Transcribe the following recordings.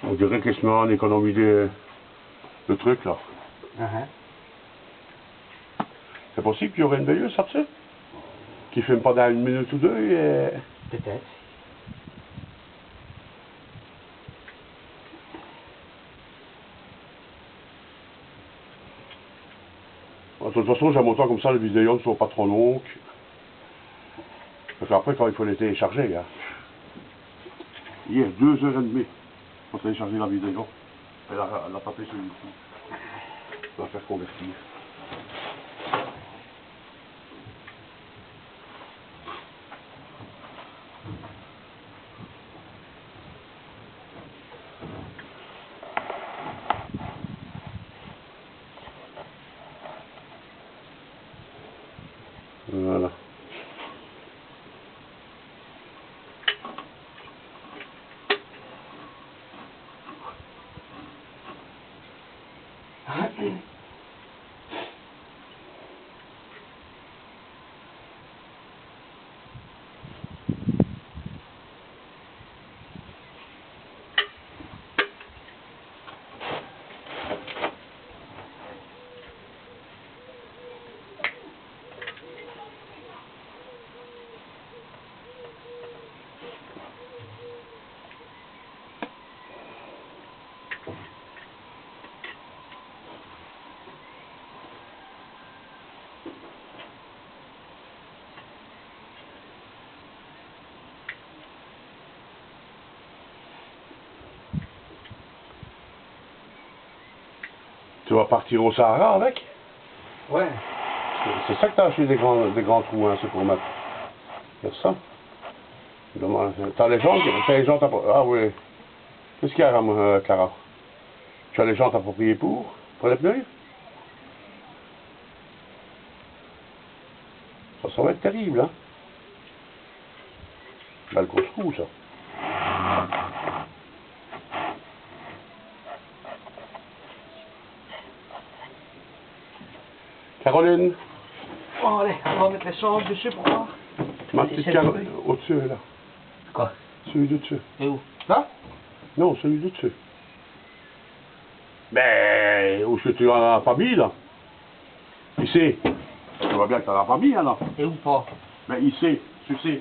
On dirait qu'ils se met en économie le truc là. C'est possible qu'il y aurait une veilleuse sortie qui filme pas dans une minute ou deux et... Peut-être. De toute façon, j'aime autant comme ça les vidéos ne sont pas trop longues. Parce qu'après, quand il faut les télécharger, hein. Hier, 2h30 pour télécharger la vidéo. Elle a tapé sur YouTube. On va faire convertir. Voilà. Tu vas partir au Sahara avec? Ouais. C'est ça que t'as acheté des grands trous, hein, c'est pour mettre. C'est ça? T'as les jantes, ah oui. Qu'est-ce qu'il y a, Clara? Tu as les jantes appropriées pour les pneus? Ça va être terrible, hein? Belle couscous, ça. Caroline? Bon, allez, on va mettre les sangles dessus pour voir. Ma petite Caroline, au-dessus, là. Quoi? Celui de dessus. Et où? Là? Non, celui de dessus. Ben, où est-ce que tu as pas mis, là? Ici. Tu vois bien que tu n'as pas mis, alors. Et où pas? Ben, ici, tu sais.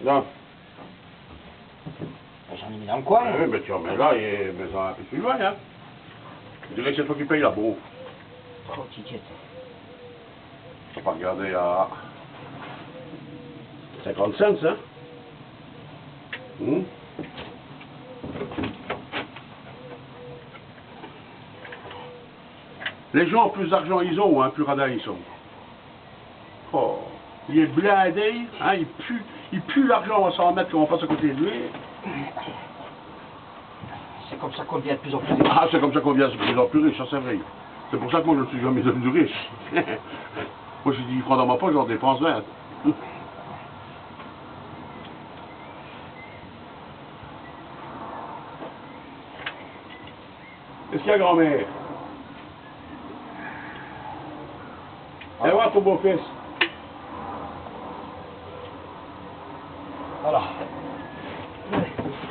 Là. J'en ai mis dans le coin. Oui, mais tu en mets là et mets ça un peu plus loin, hein. Je dirais que c'est toi qui payes là-bas. Trop ticket. On va regarder à 50 cents, hein. Les gens, plus d'argent ils ont, hein, plus radins ils sont. Oh, il est blindé, hein, il pue l'argent à 100 mètres qu'on passe à côté de lui. C'est comme ça qu'on devient de plus en plus riche. Ah, c'est comme ça qu'on devient de plus en plus riche, ça c'est vrai. C'est pour ça que moi je ne suis jamais devenu riche. Moi j'ai 10 francs dans ma poche, j'en dépense 20. Qu'est-ce qu'il y a, grand-mère? Allez voir ton beau-fils. Voilà.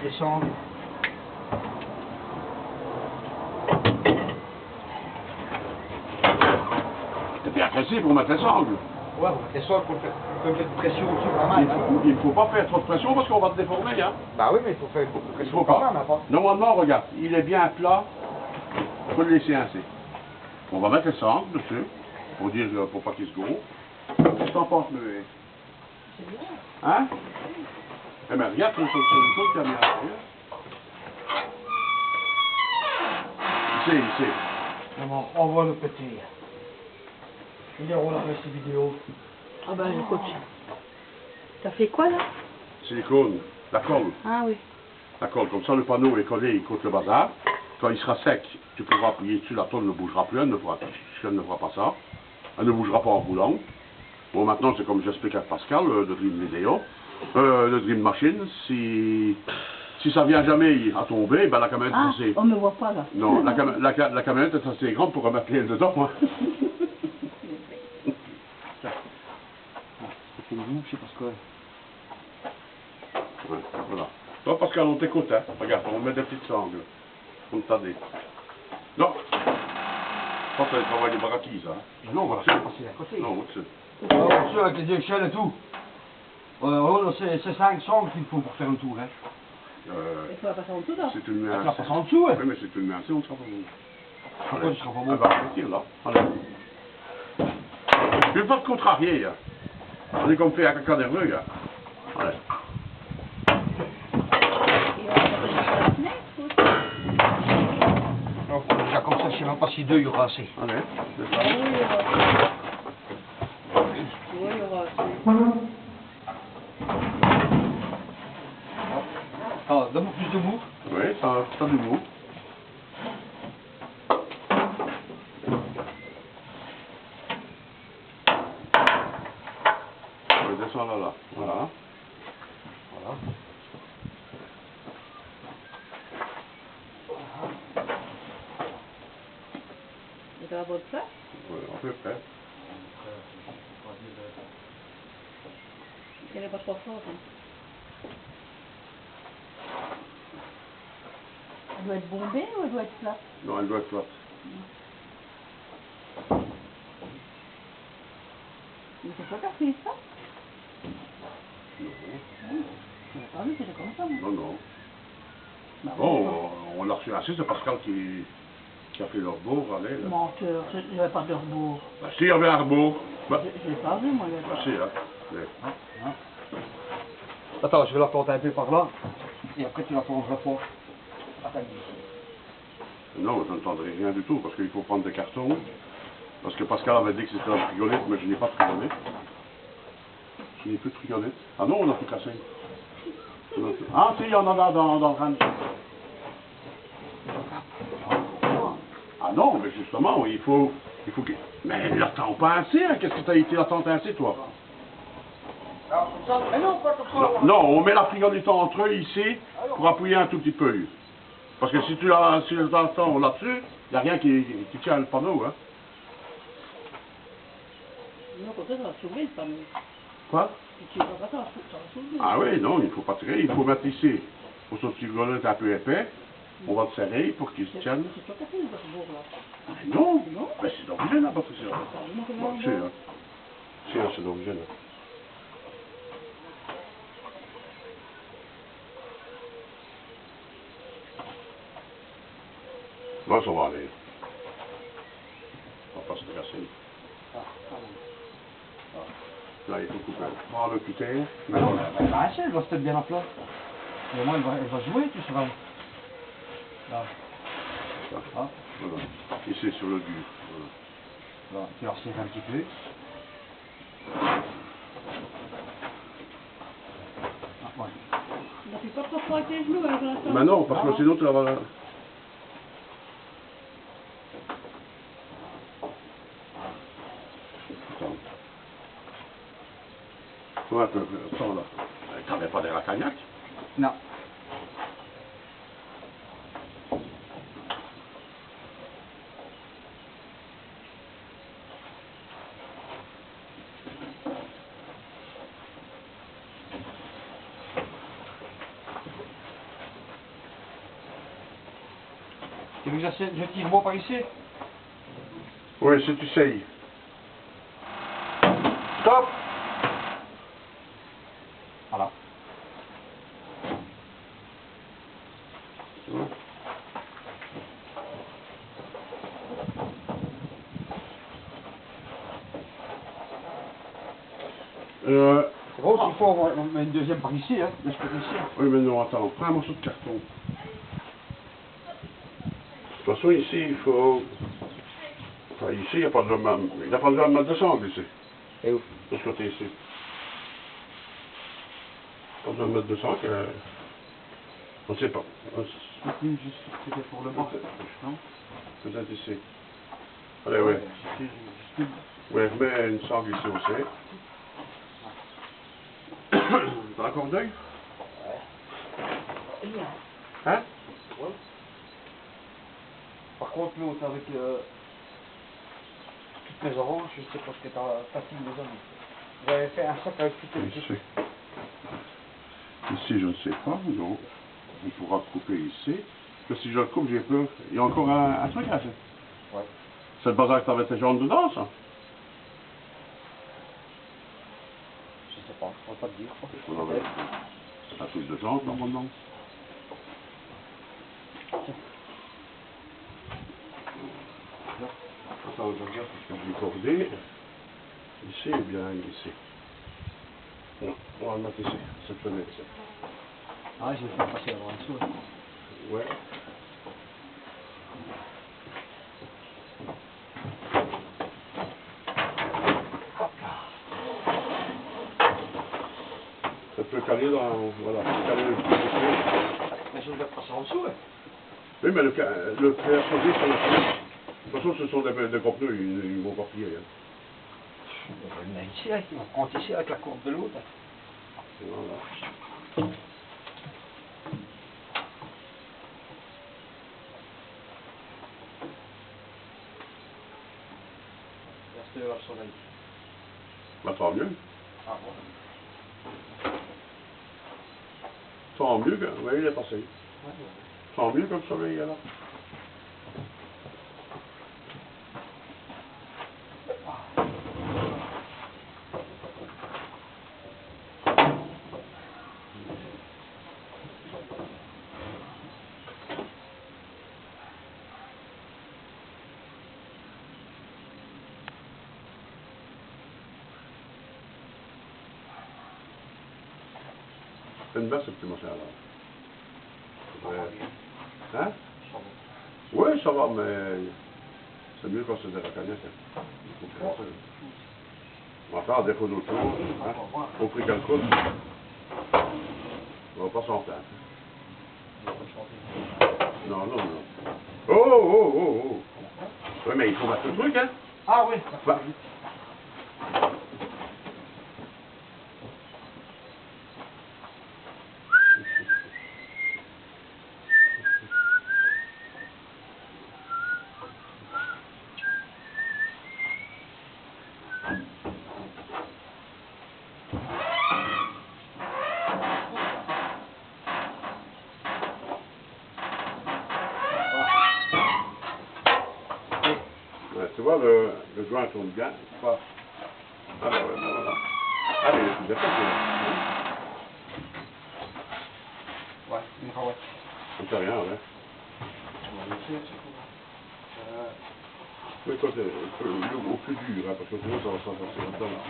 Les sangles. T'es bien pressé pour mettre les sangles. Ouais, on va mettre les sangles pour mettre de pression dessus quand même. Il ne faut pas faire trop de pression parce qu'on va te déformer, hein. Bah oui, mais il faut faire beaucoup de Il pression faut quand pas. même, hein. Normalement, regarde, il est bien plat. Il faut le laisser ainsi. On va mettre les sangles dessus, pour dire, pour pas qu'il se gonfle. Qu'est-ce que t'en penses, Noé? C'est bien. Hein? Eh bien, regarde, c'est une chose qui a mis à l'intérieur. Ici. On va le péter. Il est où la reste vidéo? Ah ben écoute, t'as fait quoi là? Silicone, la colle. Ah oui. La colle, comme ça le panneau est collé, il coûte le bazar. Quand il sera sec, tu pourras appuyer dessus, la tôle ne bougera plus, elle ne fera pas ça. Elle ne bougera pas en roulant. Bon, maintenant, c'est comme j'explique à Pascal, le Dream Vidéo, le Dream Machine, si ça vient jamais à tomber, ben la camionnette Ah, est assez... on me voit pas là. Non, la camionnette est assez grande pour remettre l'aile dedans, hein. C'est une bouche, parce que... Ouais, voilà. Toi, Pascal, on t'écoute, hein. Regarde, on met des petites sangles. On t'aide. Non. Ça, c'est le travail des baraquis, ça. Hein. Non, on va la passer à côté. Non, au-dessus. Au-dessus, avec les échelles et tout. C'est 5 sangles qu'il faut pour faire le tour, hein. Il faut la passer en dessous, là. C'est une Tu main. la passes en dessous, hein. Oui, mais c'est une main, c'est on sera pas bon. Pourquoi tu seras pas Ah bon? bah, on tire là. Allez. Je vais pas te contrarier, hein. On est comme fait à caca nerveux, hein. Allez. Et on va passer sur la fenêtre aussi. Alors, déjà comme ça, je sais même pas si 2 il y aura assez. Allez. Ah oui, il y aura assez. Oui, il y aura assez. Ah, donne-moi plus de mou. Oui, ça du mou. On va descendre là. Voilà. Voilà. Et dans la bonne place. Ouais, à peu près. Elle n'est pas trop forte. Hein. Elle doit être bombée ou elle doit être plate? Non, elle doit être plate. Mais c'est toi qui as fait ça? Non. Je n'ai pas vu, c'était comme ça. Moi. Non, non. Bah, Bon, on l'a reçu assez, c'est Pascal qui a fait leur bourg, allez. Là. menteur, je n'avais pas de rebours. Bah, si, il y avait un rebours. Bah, Je l'ai pas vu, moi. bah si, hein. Mais- Attends, je vais la planter un peu par là. Et après, tu la plongeras fort. Attends, ici. Non, je n'entendrai rien du tout, parce qu'il faut prendre des cartons. Parce que Pascal avait dit que c'était un frigolette, mais je n'ai pas de frigolette. Je n'ai plus de frigolette. Ah non, on a tout cassé. Ah si, il y en a dans le ranch. Ah non, mais justement, il faut que... Mais l'attends pas assez, hein. Qu'est-ce que tu as été l'attendre assez, toi? Alors, comme ça, mais non, pas comme ça. Non, on met la frigolette entre eux ici, pour appuyer un tout petit peu. Parce que si tu l'attends là-dessus, il n'y a rien qui tient le panneau, hein. Non, comme ça va sauver le panneau. Quoi? Si tu vas pas, ça va sauver. Ah oui, non, il ne faut pas tirer, il faut mettre ici. Pour ce frigolette un peu épais, on va le serrer pour qu'il se tienne. C'est toi qui as fait le rebours, là. Ah, non, Non? mais c'est d'origine, hein, parce que c'est... Moi, c'est Bon, le c'est, rebours. hein. C'est d'origine. Hein. Bon, ça va aller. On va pas se casser. Là, il faut couper. Prends le cutter. Mais non, elle va assez, elle va se mettre bien à plat. Et moi, elle va jouer, tu seras. Là. Ça. Ah, Voilà. Ici, sur le dur. Voilà. là, tu la resserres un petit peu. Ah, voilà. Ne fais pas trop fort avec les genoux, hein, Jonathan. Mais non, parce que sinon, tu vas... Attends. Ouais, attends là. T'avais pas des racagnac? Non. Tu veux que je tire moi par ici? Oui, si tu sais. Stop! Voilà. Ouais. C'est bon, il faut avoir une deuxième par ici, hein, de ce côté-ci. Oui, mais non, attends, prends un morceau de carton. De toute façon, ici, il faut... Enfin, ici, il n'y a pas besoin de mettre de sangle, ici. Et où? De ce côté ici. Pas besoin de mettre de sangle, on ne sait pas. C'était pour le bas, non? Peut-être ici. Allez, ouais. Ouais, remets une sangle ici aussi. T'as un cordeil? C'est bien. Hein? Ouais. Par contre, l'autre avec toutes les oranges, je sais pas ce que t'as facile les hommes. J'avais fait un sac avec toutes les Ici. Ici, je ne sais pas, non. On pourra couper ici. Parce que si je le coupe, j'ai peur. Il y a encore un truc à faire. Ouais. C'est le bazar que t'avais tes jambes dedans, ça? Je sais pas, on va pas te dire. On avait un truc de jambes, normalement. Attends, je regarde parce que j'ai cordé. Ici ou bien ici? Non, on va le mettre ici, cette fenêtre-ci. Ah, je vais faire passer avant en dessous. Ouais. Ça peut caler dans... Voilà, caler le pied. Mais je vais passer en dessous. Oui, mais le fer soudé sur la fenêtre. De toute façon, ce sont des gros pneus, ils vont pas plier. Hein. On va le mettre ici, on va prendre ici avec la corde de l'autre. Voilà. Reste au soleil. Bah, tant mieux. Ah, bon. Tant mieux que... Oui, il est passé. Ouais, Tant mieux que le soleil est là. C'est une belle, ce petit machin là. Hein? Oui, ça va, mais c'est mieux quand c'est des racagnettes. Il faut faire ça. On va faire des défaut d'autre chose. Hein? Au prix qu'elle coûte. On va pas s'en plaindre. Non, non, non. Oh, oh, oh, oh. Oui, mais il faut mettre le truc, hein? Ah oui, Bah. Ouais, tu vois, le joint tourne bien. Pas... Ah, ben, ouais, ben, voilà. Allez, je vais ouais, une carotte. c'est rien, ouais. Oui, toi, c'est au plus dur, hein, parce que sinon, ça va s'enfoncer là-dedans. Là.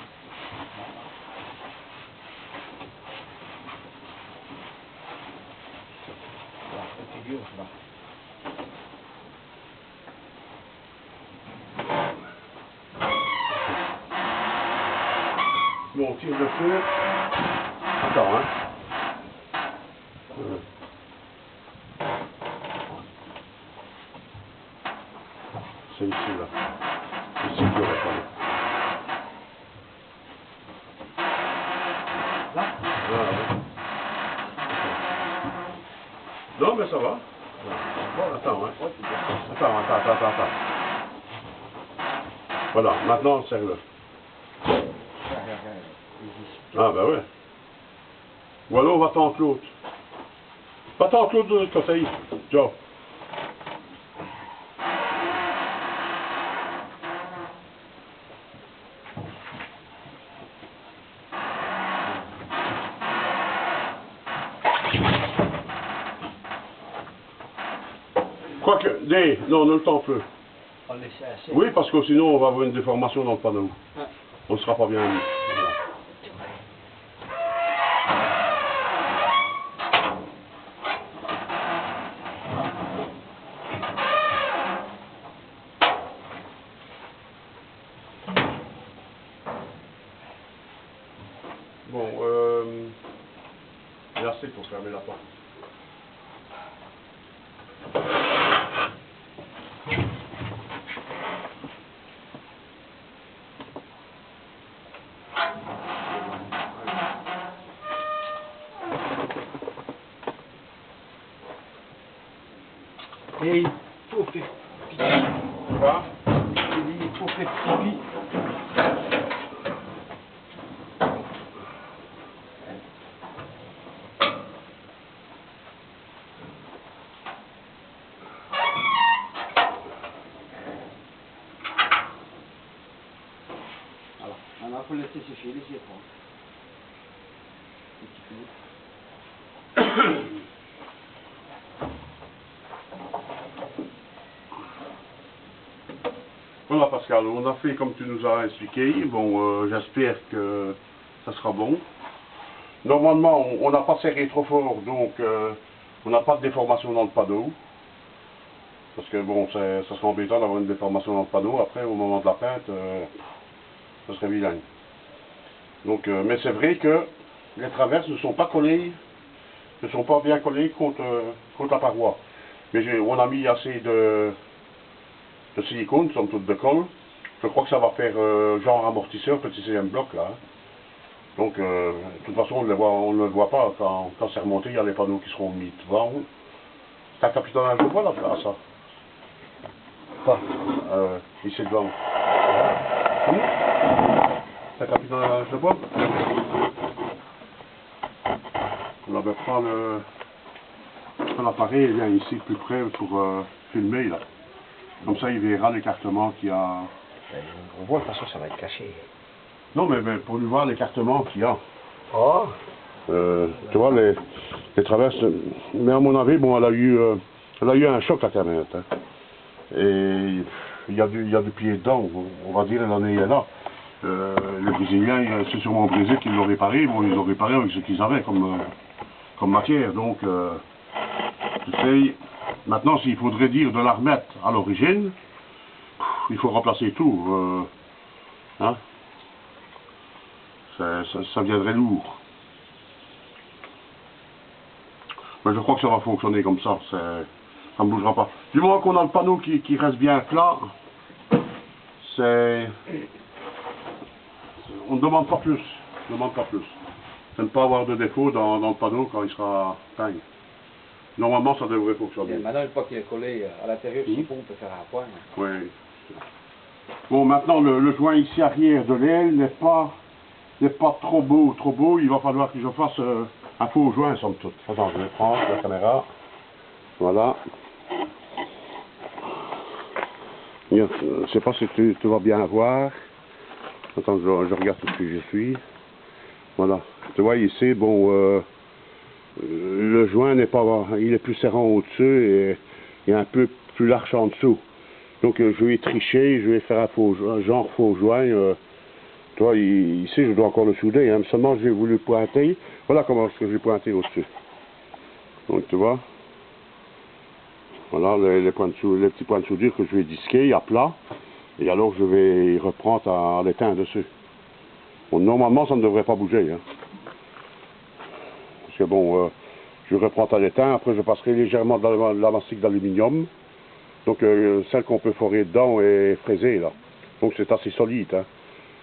C'est dur, là. Bon, on tire le feu. Attends, hein. C'est ici, là. C'est ici qu'il aurait fallu. Là? Voilà, ouais. Non, mais ça va. Attends, hein. Attends. Voilà, maintenant, serre-le. Ah, ben ouais. Ou alors, va tenter l'autre. Va tenter l'autre de l'autre côté. Ciao. Quoique, non, ne le tente plus. On le laisse assez. Oui, parce que sinon, on va avoir une déformation dans le panneau. Ouais. On ne sera pas bien mis. Voilà. Bon, il y a assez pour fermer la porte. Et il faut faire pipi. Quoi? Il faut faire pipi. faut le laisser sécher, laisser prendre. Voilà Pascal, on a fait comme tu nous as expliqué. Bon, j'espère que ça sera bon. Normalement, on n'a pas serré trop fort, donc on n'a pas de déformation dans le panneau. Parce que bon, ça serait embêtant d'avoir une déformation dans le panneau. Après, au moment de la peinte, ça serait vilain. Donc, mais c'est vrai que les traverses ne sont pas collées, ne sont pas bien collées contre la paroi. Mais on a mis assez de silicone, somme toute de colle. Je crois que ça va faire genre amortisseur, petit CM bloc là. Donc, de toute façon, on ne le voit pas. Quand c'est remonté, il y a les panneaux qui seront mis devant. C'est un capitonnage de bois là, ça. Pas. Ici devant. C'est un capitonnage de bois. On va prendre l'appareil et vient ici plus près pour filmer là. Comme ça, il verra l'écartement qu'il y a. On voit de toute façon, ça va être caché. Non, mais pour lui voir l'écartement qu'il y a. Oh. Tu vois, les traverses. Mais à mon avis, bon, elle a eu un choc la camionnette. Hein. Et il y a du pied dedans, on va dire, elle en est là. Les Brésiliens, c'est sûrement brisé qu'ils l'ont réparé. Bon, ils l'ont réparé avec ce qu'ils avaient comme matière. Donc, tu sais, maintenant, s'il faudrait dire de la remettre à l'origine, il faut remplacer tout. Hein? Ça viendrait lourd. Mais je crois que ça va fonctionner comme ça. Ça ne bougera pas. Du moment qu'on a le panneau qui reste bien plat, on ne demande pas plus. On ne demande pas plus. C'est ne pas avoir de défaut dans le panneau quand il sera peint. Normalement, ça devrait fonctionner. Et maintenant, une fois qu'il est collé à l'intérieur, si on peut faire un point. Oui. Bon, maintenant, le joint ici arrière de l'aile n'est pas trop beau. Il va falloir que je fasse un faux joint, somme toute. Attends, je vais prendre la caméra. Voilà. Je ne sais pas si tu vas bien voir. Attends, je regarde où je suis. Voilà. Tu vois ici, bon, le joint n'est pas, il est plus serrant au-dessus et un peu plus large en dessous. Donc je vais tricher, je vais faire un faux joint. Tu vois, ici je dois encore le souder. Hein. Seulement j'ai voulu pointer. Voilà comment est-ce que j'ai pointé au-dessus. Donc tu vois. Voilà les petits points de soudure que je vais disquer à plat. Et alors je vais reprendre à l'étain dessus. Bon, normalement ça ne devrait pas bouger. Hein. Parce que bon, je reprends à l'étain, après je passerai légèrement dans la mastic d'aluminium. Donc celle qu'on peut forer dedans et fraiser là. Donc c'est assez solide. Hein.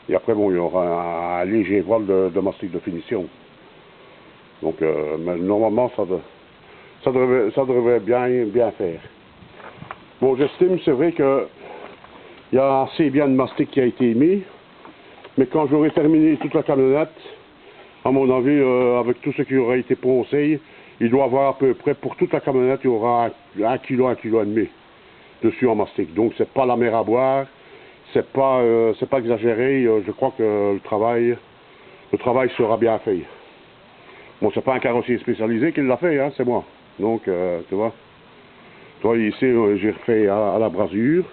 Et après bon, il y aura un léger voile de mastic de finition. Donc mais normalement ça devrait bien faire. Bon, j'estime, c'est vrai que il y a assez bien de mastic qui a été mis, mais quand j'aurai terminé toute la camionnette, à mon avis, avec tout ce qui aura été poncé, il doit avoir à peu près, pour toute la camionnette, il y aura 1 kg, 1,5 kg dessus en mastic. Donc c'est pas la mer à boire, c'est pas exagéré, je crois que le travail sera bien fait. Bon, c'est pas un carrossier spécialisé qui l'a fait, hein, c'est moi. Donc, tu vois ici, j'ai refait à la brasure.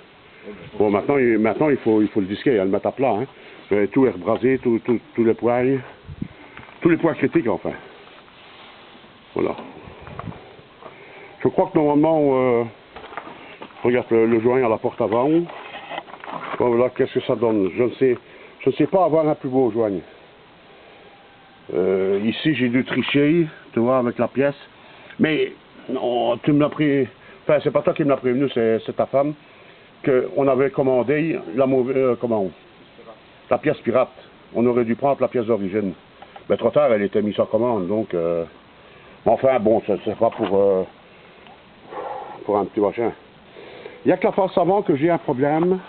Bon, maintenant il faut le disquer, le mettre à plat. Hein. Tout est rebrasé, tous les points critiques, enfin. Voilà. Je crois que normalement, regarde le joint à la porte avant. Bon, voilà, qu'est-ce que ça donne? Je ne sais pas avoir un plus beau joint. Ici, j'ai dû tricher, tu vois, avec la pièce. Mais, non, tu me l'as pris... Enfin, c'est pas toi qui me l'as prévenu, c'est ta femme. Qu'on avait commandé la pièce pirate. On aurait dû prendre la pièce d'origine. Mais trop tard, elle était mise en commande, donc... Enfin, bon, c'est pas pour un petit machin. Il n'y a que la face avant que j'ai un problème.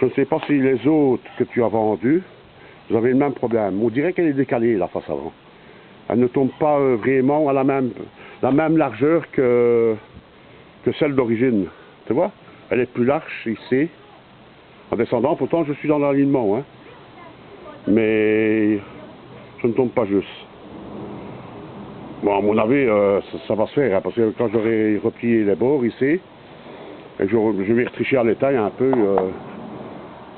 Je ne sais pas si les autres que tu as vendus, vous avez le même problème. On dirait qu'elle est décalée, la face avant. Elle ne tombe pas vraiment à la même largeur que celle d'origine. Tu vois? Elle est plus large ici. En descendant, pourtant je suis dans l'alignement. Hein. mais je ne tombe pas juste. Bon, à mon avis, ça va se faire, hein, parce que quand j'aurai replié les bords ici, et que je vais retricher à l'étail un peu,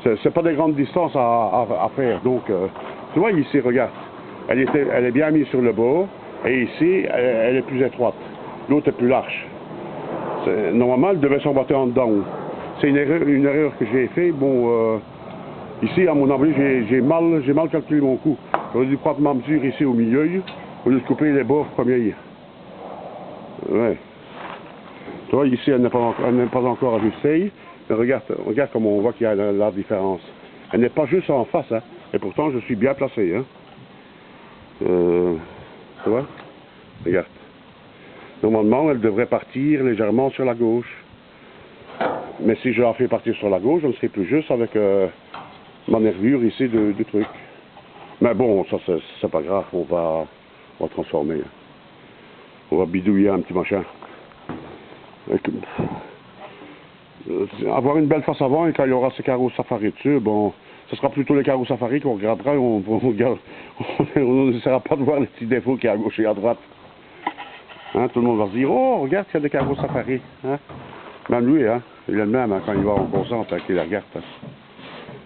c'est pas des grandes distances à faire. Donc, tu vois ici, regarde, elle est bien mise sur le bord, et ici, elle est plus étroite. L'autre est plus large. Normalement, elle devait s'emboîter en dedans. C'est une erreur que j'ai faite. Bon, ici, à mon avis, j'ai mal calculé mon coup. J'aurais dû prendre ma mesure ici au milieu, au lieu de couper les bords premier. Ouais. Tu vois, ici, elle n'est pas encore ajustée. Mais regarde comment on voit qu'il y a la différence. Elle n'est pas juste en face, hein. Et pourtant, je suis bien placé, hein. Tu vois? Regarde. Normalement, elle devrait partir légèrement sur la gauche. Mais si je la fais partir sur la gauche, je ne serai plus juste avec ma nervure ici du truc. Mais bon, ça c'est pas grave, on va transformer. On va bidouiller un petit machin. Avoir une belle face avant, et quand il y aura ces carreaux safari dessus, bon, ce sera plutôt les carreaux safari qu'on regardera, on n'essaiera pas de voir les petits défauts qu'il y a à gauche et à droite. Hein, tout le monde va se dire, oh, regarde, il y a des carreaux safari. Hein? Même lui, hein, il est le même, hein, quand il va en concentre, qu'il les regarde. Hein.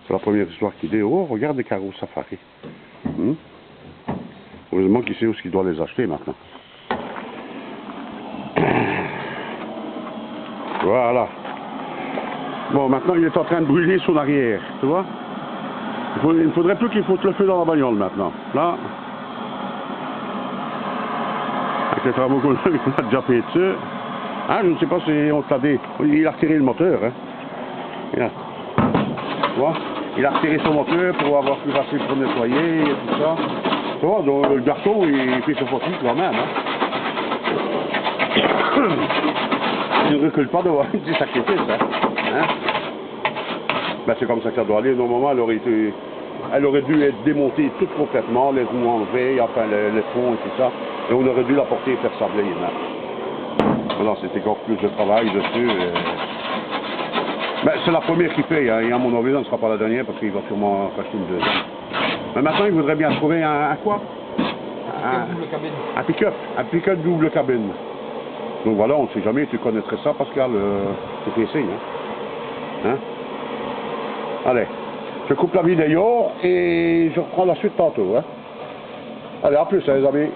C'est la première histoire qu'il dit, oh, regarde des carreaux safari. Heureusement qu'il sait où il doit les acheter maintenant. Voilà. Bon, maintenant il est en train de brûler son arrière, tu vois. Il ne faudrait plus qu'il foute le feu dans la bagnole maintenant. Là, avec les travaux qu'on a déjà fait dessus. Hein, je ne sais pas si on te l'a dit. Il a retiré le moteur. Hein. Regarde. Tu vois, il a retiré son moteur pour avoir plus facile pour nettoyer et tout ça. Tu vois, donc le garçon, il fait son possible quand même. Hein. Il ne recule pas devant des sacrifices. Hein. Ben, c'est comme ça que ça doit aller. Normalement, elle aurait dû être démontée toute complètement, les roues enlevées, enfin les troncs et tout ça. Et on aurait dû la porter et faire sabler. Voilà, c'était encore plus de travail dessus. Ben, c'est la première qu'il fait, hein, et à mon avis, ça ne sera pas la dernière parce qu'il va sûrement racheter une deuxième. Mais maintenant, il voudrait bien trouver un quoi? Un pick-up double cabine. Donc voilà, on ne sait jamais, tu connaîtrais ça, Pascal, c'est fait signe. Hein? Allez, je coupe la vidéo et je reprends la suite tantôt. Hein? Allez, à plus, hein, les amis.